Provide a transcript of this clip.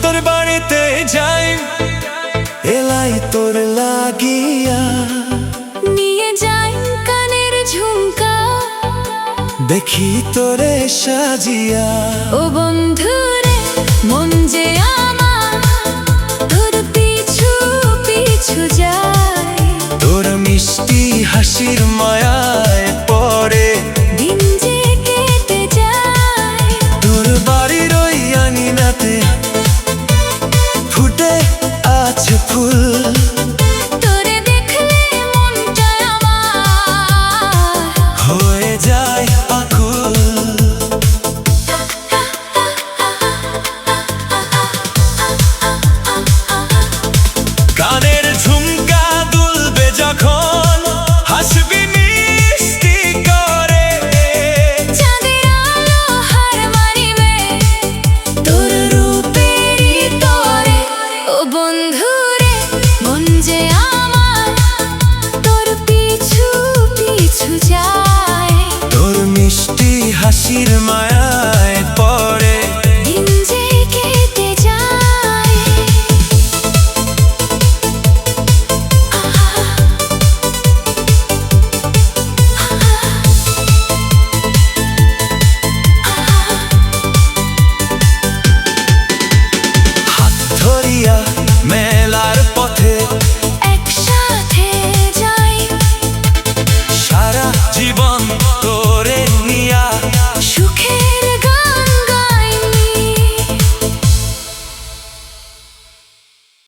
তোর বাড়িতে যাই এলাই তোর লাগিয়া, নিয়ে যাই কানের ঝুমকা, দেখি তোরে সাজিয়া। ও বন্ধু রে মন যে আমার তোর পিছু পিছু যায়, তোর মিষ্টি হাসির মায়া